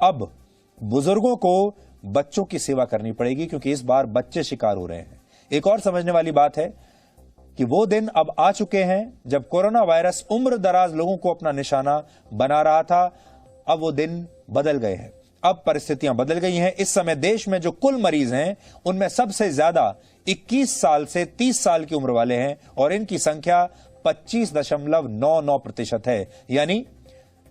अब बुजुर्गों को बच्चों की सेवा करनी पड़ेगी, क्योंकि इस बार बच्चे शिकार हो रहे हैं। एक और समझने वाली बात है कि वो दिन अब आ चुके हैं जब कोरोना वायरस उम्र दराज लोगों को अपना निशाना बना रहा था। अब वो दिन बदल गए हैं, अब परिस्थितियां बदल गई हैं। इस समय देश में जो कुल मरीज हैं उनमें सबसे ज्यादा 21 साल से 30 साल की उम्र वाले हैं और इनकी संख्या 25.99% है। यानी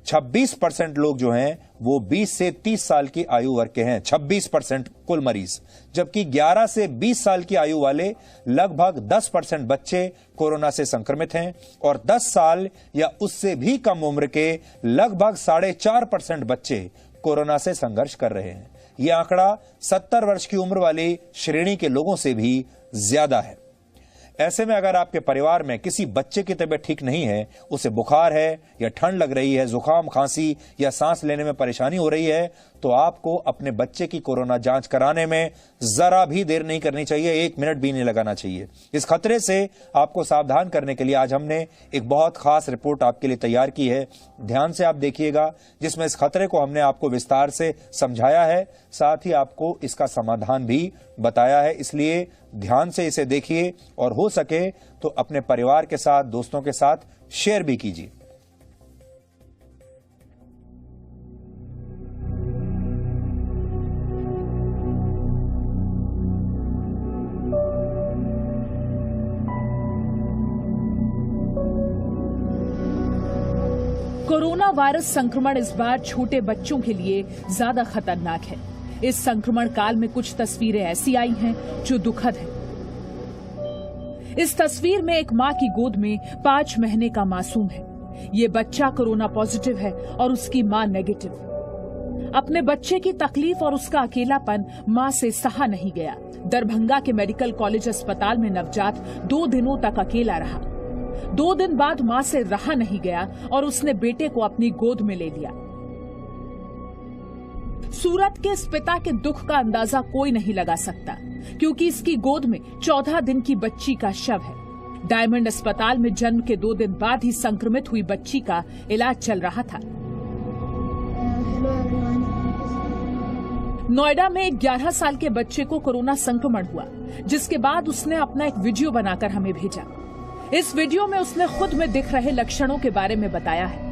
26% लोग जो हैं वो 20 से 30 साल की आयु वर्ग के हैं, 26% कुल मरीज। जबकि 11 से 20 साल की आयु वाले लगभग 10% बच्चे कोरोना से संक्रमित हैं और 10 साल या उससे भी कम उम्र के लगभग 4.5% बच्चे कोरोना से संघर्ष कर रहे हैं। यह आंकड़ा 70 वर्ष की उम्र वाली श्रेणी के लोगों से भी ज्यादा है। ऐसे में अगर आपके परिवार में किसी बच्चे की तबीयत ठीक नहीं है, उसे बुखार है या ठंड लग रही है, जुकाम, खांसी या सांस लेने में परेशानी हो रही है, तो आपको अपने बच्चे की कोरोना जांच कराने में जरा भी देर नहीं करनी चाहिए, 1 मिनट भी नहीं लगाना चाहिए। इस खतरे से आपको सावधान करने के लिए आज हमने एक बहुत खास रिपोर्ट आपके लिए तैयार की है। ध्यान से आप देखिएगा, जिसमें इस खतरे को हमने आपको विस्तार से समझाया है, साथ ही आपको इसका समाधान भी बताया है। इसलिए ध्यान से इसे देखिए और हो सके तो अपने परिवार के साथ, दोस्तों के साथ शेयर भी कीजिए। कोरोना वायरस संक्रमण इस बार छोटे बच्चों के लिए ज्यादा खतरनाक है। इस संक्रमण काल में कुछ तस्वीरें ऐसी आई हैं जो दुखद है। इस तस्वीर में एक मां की गोद में 5 महीने का मासूम है। ये बच्चा कोरोना पॉजिटिव है और उसकी मां नेगेटिव। अपने बच्चे की तकलीफ और उसका अकेलापन मां से सहा नहीं गया। दरभंगा के मेडिकल कॉलेज अस्पताल में नवजात 2 दिनों तक अकेला रहा। 2 दिन बाद मां से रहा नहीं गया और उसने बेटे को अपनी गोद में ले लिया। सूरत के इस पिता के दुख का अंदाजा कोई नहीं लगा सकता, क्योंकि इसकी गोद में 14 दिन की बच्ची का शव है। डायमंड अस्पताल में जन्म के 2 दिन बाद ही संक्रमित हुई बच्ची का इलाज चल रहा था। नोएडा में एक 11 साल के बच्चे को कोरोना संक्रमण हुआ, जिसके बाद उसने अपना एक वीडियो बनाकर हमें भेजा। इस वीडियो में उसने खुद में दिख रहे लक्षणों के बारे में बताया है।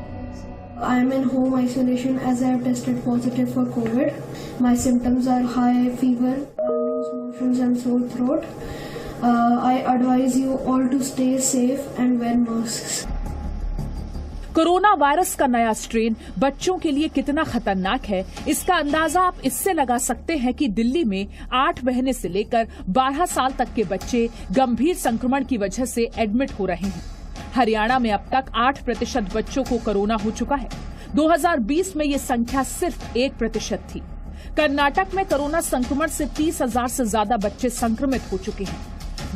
I am in home isolation as I have tested positive for COVID. My symptoms are high fever, loose motions and sore throat. I advise you all to stay safe and wear masks. Corona virus का नया strain बच्चों के लिए कितना खतरनाक है, इसका अंदाजा आप इससे लगा सकते हैं कि दिल्ली में 8 महीने से लेकर 12 साल तक के बच्चे गंभीर संक्रमण की वजह से एडमिट हो रहे हैं। हरियाणा में अब तक 8% बच्चों को कोरोना हो चुका है। 2020 में ये संख्या सिर्फ 1% थी। कर्नाटक में कोरोना संक्रमण से 30,000 से ज्यादा बच्चे संक्रमित हो चुके हैं।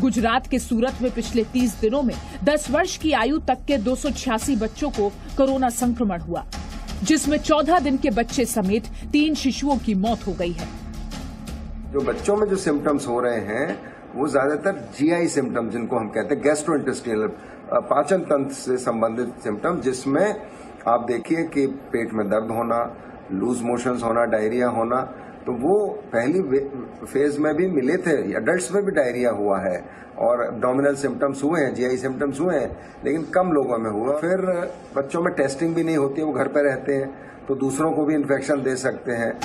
गुजरात के सूरत में पिछले 30 दिनों में 10 वर्ष की आयु तक के 286 बच्चों को कोरोना संक्रमण हुआ, जिसमें 14 दिन के बच्चे समेत 3 शिशुओं की मौत हो गई है। जो बच्चों में जो सिम्टम्स हो रहे हैं वो ज्यादातर जीआई सिम्टम्स, जिनको हम कहते हैं गैस्ट्रोइंटेस्टाइनल, पाचन तंत्र से संबंधित सिम्टम्स, जिसमें आप देखिए कि पेट में दर्द होना, लूज मोशंस होना, डायरिया होना। तो वो पहली फेज में भी मिले थे, एडल्ट्स में भी डायरिया हुआ है और एब्डोमिनल सिम्टम्स हुए हैं, जीआई सिम्टम्स हुए हैं, लेकिन कम लोगों में हुआ। फिर बच्चों में टेस्टिंग भी नहीं होती है, वो घर पे रहते हैं तो दूसरों को भी इन्फेक्शन दे सकते हैं।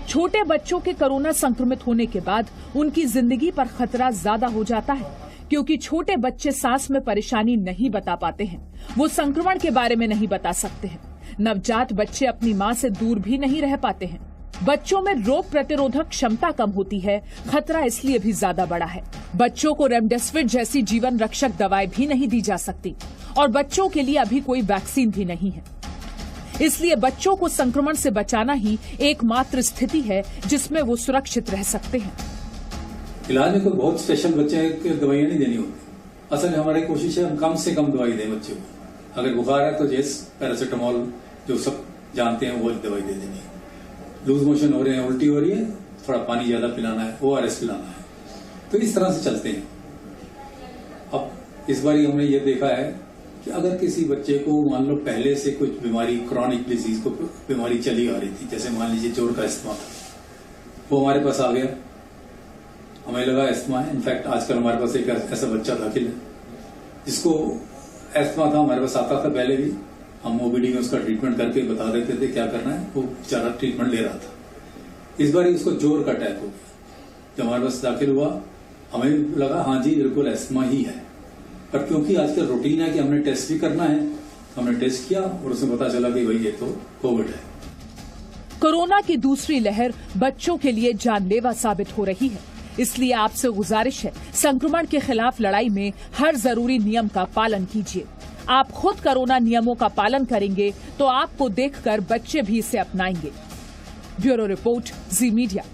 छोटे बच्चों के कोरोना संक्रमित होने के बाद उनकी जिंदगी पर खतरा ज्यादा हो जाता है, क्योंकि छोटे बच्चे सांस में परेशानी नहीं बता पाते हैं, वो संक्रमण के बारे में नहीं बता सकते हैं। नवजात बच्चे अपनी मां से दूर भी नहीं रह पाते हैं। बच्चों में रोग प्रतिरोधक क्षमता कम होती है, खतरा इसलिए भी ज्यादा बड़ा है। बच्चों को रेमडेसिविर जैसी जीवन रक्षक दवाएं भी नहीं दी जा सकती और बच्चों के लिए अभी कोई वैक्सीन भी नहीं है। इसलिए बच्चों को संक्रमण से बचाना ही एकमात्र स्थिति है जिसमें वो सुरक्षित रह सकते हैं। इलाज में कोई बहुत स्पेशल बच्चे को दवाइयां नहीं देनी होती। असल में हमारी कोशिश है हम कम से कम दवाई दें बच्चे को। अगर बुखार है तो जैसे पैरासीटामोल जो सब जानते हैं वो दवाई दे देनी है। लूज मोशन हो रहे हैं, उल्टी हो रही है, थोड़ा पानी ज्यादा पिलाना है, ORS पिलाना है। तो इस तरह से चलते हैं। अब इस बार हमने ये देखा है कि अगर किसी बच्चे को मान लो पहले से कुछ बीमारी, क्रॉनिक डिजीज को बीमारी चली आ रही थी, जैसे मान लीजिए जोड़ का अस्थमा था, वो हमारे पास आ गया, हमें लगा अस्थमा है। इनफैक्ट आजकल हमारे पास एक ऐसा बच्चा दाखिल है जिसको अस्थमा था, हमारे पास आता था पहले भी, हम ओबीडी में उसका ट्रीटमेंट करके बता देते थे क्या करना है, वो बेचारा ट्रीटमेंट ले रहा था। इस बार उसको जोर का अटैक हो गया। जब हमारे पास दाखिल हुआ हमें लगा हाँ जी बिल्कुल अस्थमा ही है, पर क्योंकि आजकल रूटीन है कि हमने टेस्ट भी करना है, हमने टेस्ट किया और उसमें पता चला कि भाई ये तो कोविड है। कोरोना की दूसरी लहर बच्चों के लिए जानलेवा साबित हो रही है, इसलिए आपसे गुजारिश है, संक्रमण के खिलाफ लड़ाई में हर जरूरी नियम का पालन कीजिए। आप खुद कोरोना नियमों का पालन करेंगे तो आपको देखकर बच्चे भी इसे अपनाएंगे। ब्यूरो रिपोर्ट, जी मीडिया।